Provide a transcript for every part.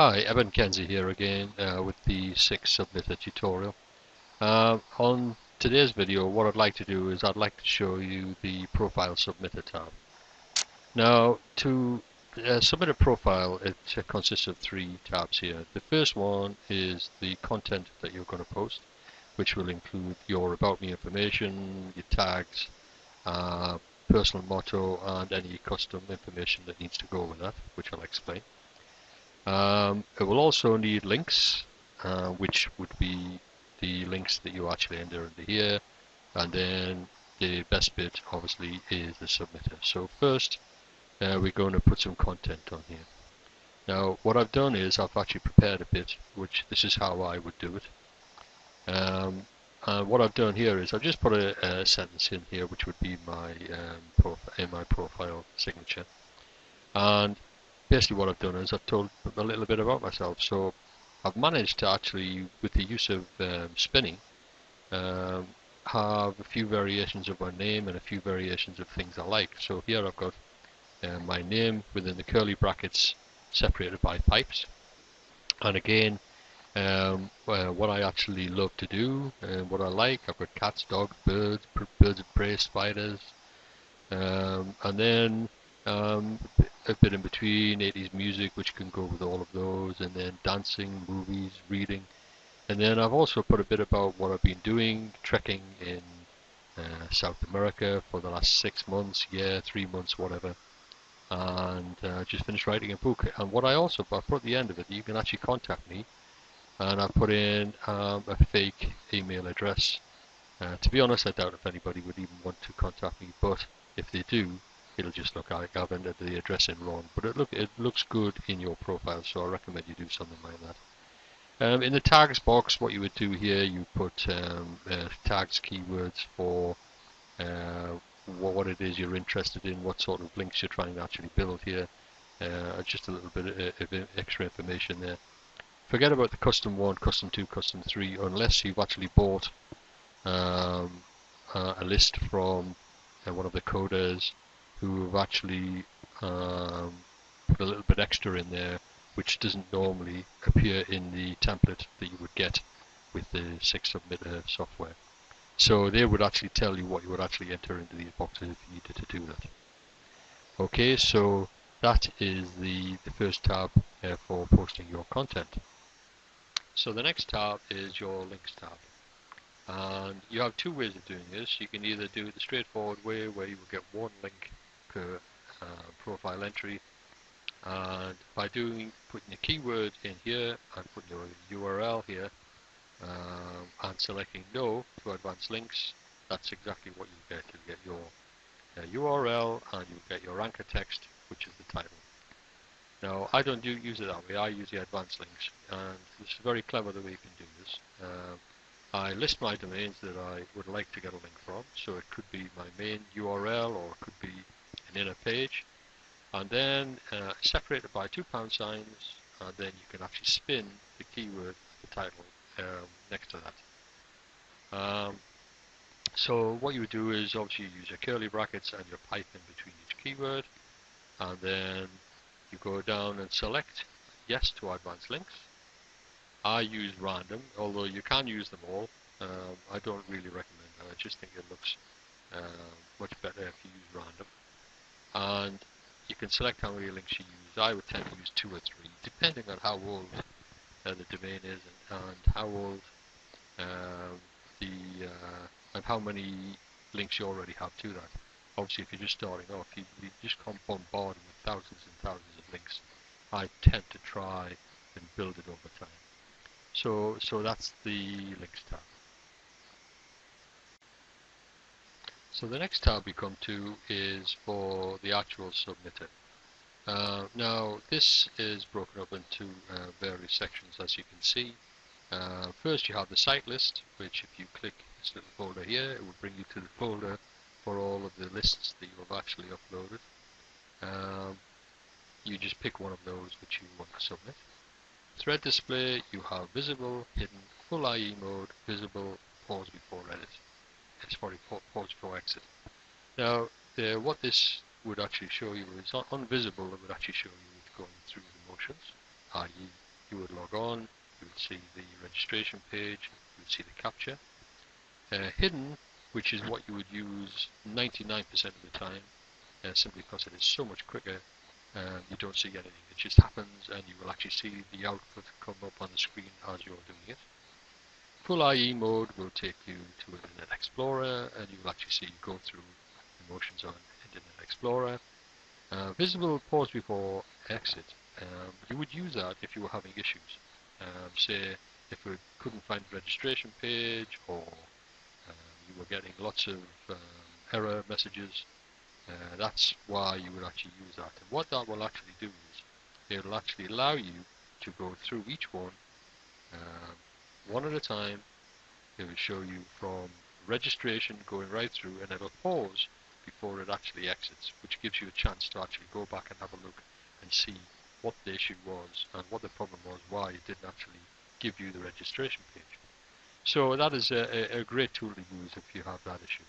Hi, Evan Kenzie here again with the sick-submitter tutorial. On today's video, what I'd like to do is I'd like to show you the Profile Submitter tab. Now, to submit a profile, it consists of three tabs here. The first one is the content that you're going to post, which will include your About Me information, your tags, personal motto, and any custom information that needs to go with that, which I'll explain. It will also need links, which would be the links that you actually enter into here, and then the best bit obviously is the submitter. So first we're going to put some content on here. Now what I've done is I've actually prepared a bit, which this is how I would do it. What I've done here is I've just put a sentence in here, which would be my profile signature, and basically what I've done is I've told a little bit about myself. So I've managed to actually, with the use of spinning, have a few variations of my name and a few variations of things I like. So here I've got my name within the curly brackets separated by pipes. And again, what I actually love to do and what I like, I've got cats, dogs, birds of prey, spiders, and then a bit in between, 80s music, which can go with all of those, and then dancing, movies, reading. And then I've also put a bit about what I've been doing, trekking in South America for the last 6 months, year, 3 months, whatever. And just finished writing a book. And what I also put at the end of it, you can actually contact me. And I've put in a fake email address. To be honest, I doubt if anybody would even want to contact me, but if they do, it'll just look like I've entered the address in wrong. But it looks good in your profile, so I recommend you do something like that. In the tags box, what you would do here, you put tags, keywords for what it is you're interested in, what sort of links you're trying to actually build here. Just a little bit of extra information there. Forget about the custom 1, custom 2, custom 3, unless you've actually bought a list from one of the coders who have actually put a little bit extra in there, which doesn't normally appear in the template that you would get with the sick-submitter software. So they would actually tell you what you would actually enter into these boxes if you needed to do that. Okay, so that is the first tab for posting your content. So the next tab is your links tab. And you have two ways of doing this. You can either do it the straightforward way, where you will get one link per profile entry, and by putting the keyword in here and putting your URL here, and selecting no to advanced links, that's exactly what you get. You get your URL and you get your anchor text, which is the title. Now I don't use it that way. I use the advanced links, and it's very clever the way you can do this. I list my domains that I would like to get a link from, so it could be my main URL or it could be an inner page, and then separated by 2 pound signs, and then you can actually spin the keyword, the title, next to that. So what you would do is obviously use your curly brackets and your pipe in between each keyword, and then you go down and select yes to advanced links. I use random, although you can use them all. I don't really recommend that. I just think it looks much better if you use random. And you can select how many links you use. I would tend to use 2 or 3, depending on how old the domain is and how old and how many links you already have to that. Obviously, if you're just starting off, you just come bombarded with thousands and thousands of links. I tend to try and build it over time. So that's the links tab. So the next tab we come to is for the actual submitter. Now this is broken up into various sections, as you can see. First you have the site list, which if you click this little folder here, it will bring you to the folder for all of the lists that you have actually uploaded. You just pick one of those which you want to submit. Thread display, you have visible, hidden, full IE mode, visible, pause before edit. Sorry, pause before exit. Now, what this would actually show you is on visible, it would actually show you going through the motions, i.e. you would log on, you would see the registration page, you would see the captcha. Hidden, which is what you would use 99% of the time, simply because it is so much quicker, you don't see anything. It just happens and you will actually see the output come up on the screen as you're doing it. Full IE mode will take you to Internet Explorer and you will actually see go through the motions on Internet Explorer. Visible pause before exit. You would use that if you were having issues. Say if you couldn't find the registration page, or you were getting lots of error messages. That's why you would actually use that. And what that will actually do is it will actually allow you to go through each one one at a time. It will show you from registration going right through, and it'll pause before it actually exits, which gives you a chance to actually go back and have a look and see what the issue was and what the problem was, why it didn't actually give you the registration page. So that is a great tool to use if you have that issue.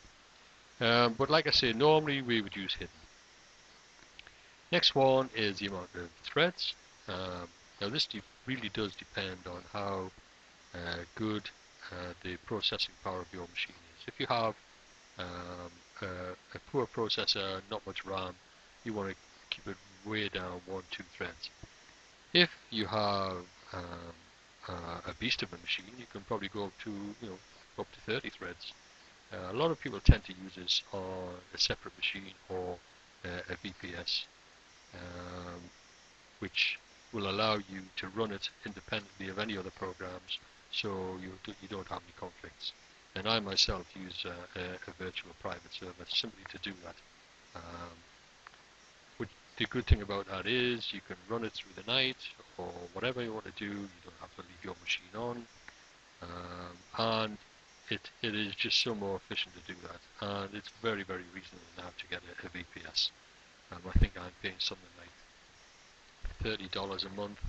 But like I say, normally we would use hidden. Next one is the amount of threads. Now this really does depend on how good the processing power of your machine is. If you have a poor processor, not much RAM, you want to keep it way down 1-2 threads. If you have a beast of a machine, you can probably go up to up to 30 threads. A lot of people tend to use this on a separate machine or a VPS, which will allow you to run it independently of any other programs, so you don't have any conflicts. And I myself use a virtual private server simply to do that. The good thing about that is you can run it through the night or whatever you want to do. You don't have to leave your machine on, and it is just so more efficient to do that. And it's very, very reasonable now to get a VPS. I think I'm paying something like $30 a month,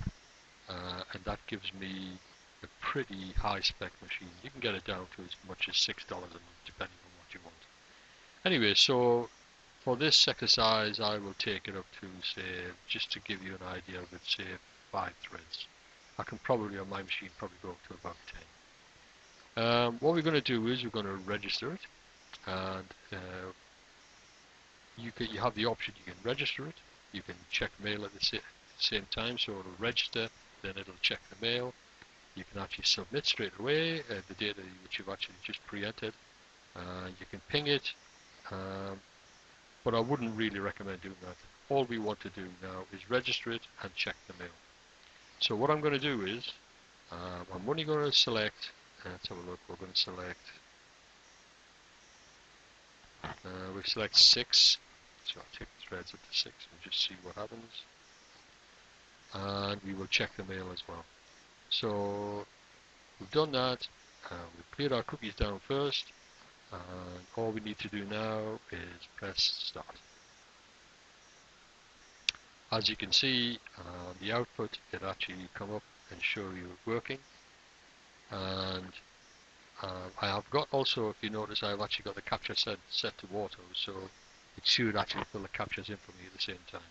and that gives me a pretty high spec machine. You can get it down to as much as $6 a month depending on what you want. Anyway, so for this exercise I will take it up to, say, just to give you an idea of it, say 5 threads. I can probably on my machine probably go up to about 10. What we're going to do is we're going to register it, and you have the option, you can register it, you can check mail at the same time, so it'll register, then it'll check the mail. You can actually submit straight away the data which you've actually just pre-entered. You can ping it, but I wouldn't really recommend doing that. All we want to do now is register it and check the mail. So what I'm going to do is, I'm only going to select, let's have a look, we're going to select, we select 6, so I'll take the threads up to 6 and just see what happens. And we will check the mail as well. So we've done that, we've cleared our cookies down first, and all we need to do now is press start. As you can see, the output, it actually come up and show you working. And I have got also, if you notice, I've actually got the captcha set to auto, so it should actually fill the captchas in for me at the same time.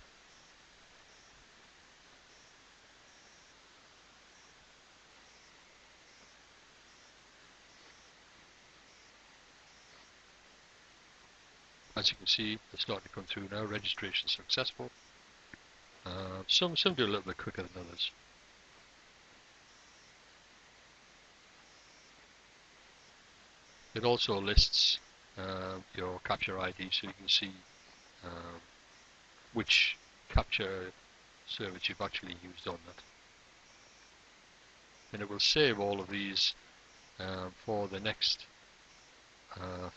As you can see, it's starting to come through now. Registration successful. Some do a little bit quicker than others. It also lists your captcha ID, so you can see which captcha service you've actually used on that. And it will save all of these for the next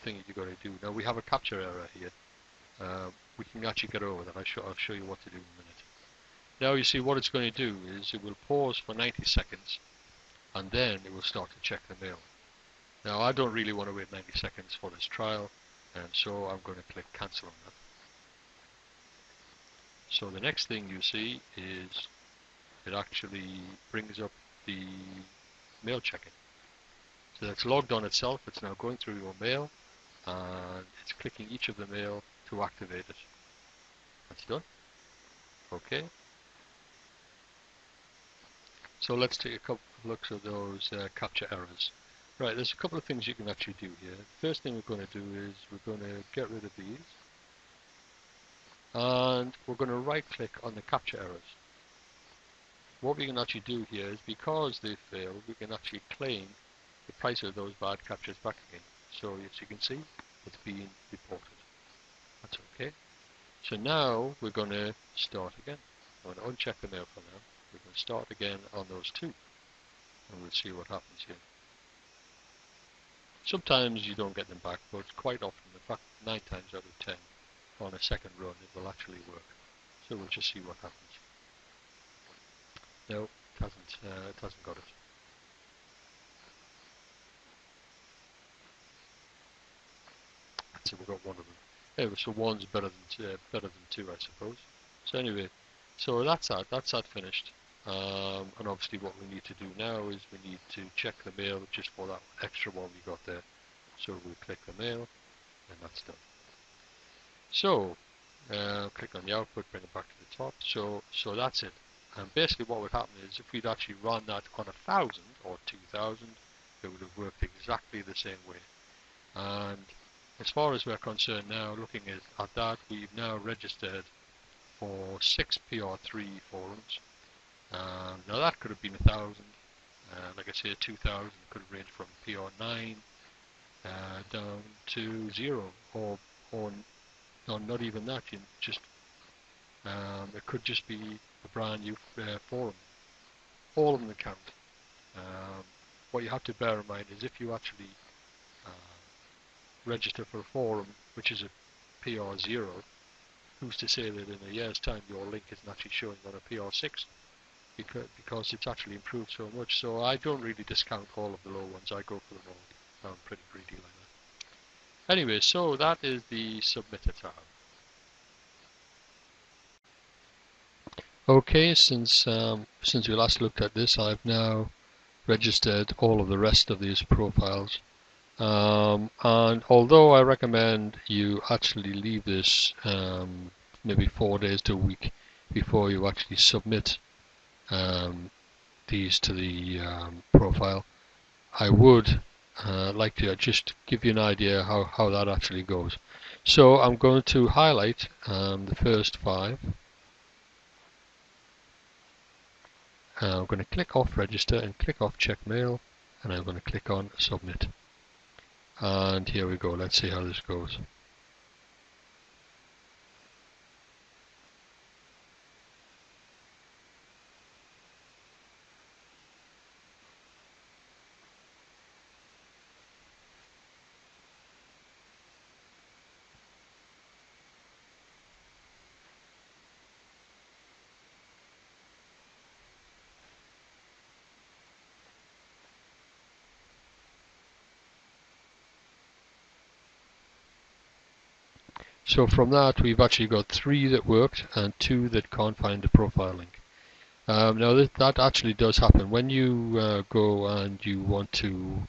thing that you've got to do. Now we have a captcha error here. We can actually get over that. I'll show you what to do in a minute. Now you see what it's going to do is it will pause for 90 seconds and then it will start to check the mail. Now I don't really want to wait 90 seconds for this trial, and so I'm going to click cancel on that. So the next thing you see is it actually brings up the mail checking. So it's logged on itself, it's now going through your mail and it's clicking each of the mail to activate it. That's done. Okay. So let's take a couple of looks at those capture errors. Right, there's a couple of things you can actually do here. First thing we're going to do is we're going to get rid of these, and we're going to right click on the capture errors. What we can actually do here is, because they failed, we can actually claim the price of those bad captures back again. So as you can see, it's being reported. That's okay. So now we're going to start again. I'm going to uncheck the mail for now. We're going to start again on those two, and we'll see what happens here. Sometimes you don't get them back, but quite often, in fact 9 times out of 10, on a second run it will actually work. So we'll just see what happens. No, it hasn't got it. So we've got one of them. Anyway, so one's better than two, I suppose. So anyway, so that's that finished. And obviously what we need to do now is we need to check the mail just for that extra one we got there. So we'll click the mail, and that's done. So click on the output, bring it back to the top. So that's it. And basically what would happen is, if we'd actually run that on 1,000 or 2,000, it would have worked exactly the same way. And as far as we're concerned now, looking at that, we've now registered for 6 PR3 forums. Now that could have been 1,000. Like I say, 2,000 could have ranged from PR9 down to 0, or not even that. You just it could just be a brand new forum. All of them count. What you have to bear in mind is, if you actually register for a forum which is a PR0, who's to say that in a year's time your link isn't actually showing on a PR6, because it's actually improved so much. So I don't really discount all of the low ones. I go for them all. I'm pretty greedy like that. Anyway, so that is the submitter tab. Okay, since we last looked at this, I've now registered all of the rest of these profiles. And although I recommend you actually leave this maybe 4 days to a week before you actually submit these to the profile, I would like to just give you an idea how that actually goes. So I'm going to highlight the first 5. I'm going to click off register and click off check mail, and I'm going to click on submit. And here we go. Let's see how this goes. So from that, we've actually got 3 that worked and 2 that can't find the profile link. Now that actually does happen when you go and you want to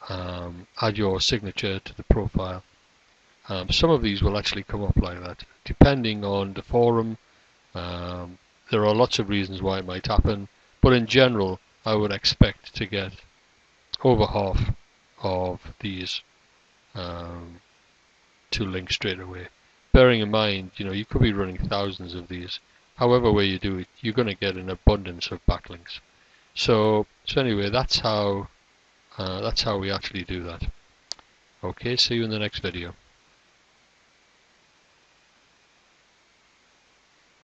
add your signature to the profile. Some of these will actually come up like that, depending on the forum. There are lots of reasons why it might happen, but in general, I would expect to get over half of these to link straight away. Bearing in mind, you could be running thousands of these. However way you do it, you're going to get an abundance of backlinks. So anyway, that's how we actually do that. Okay, see you in the next video.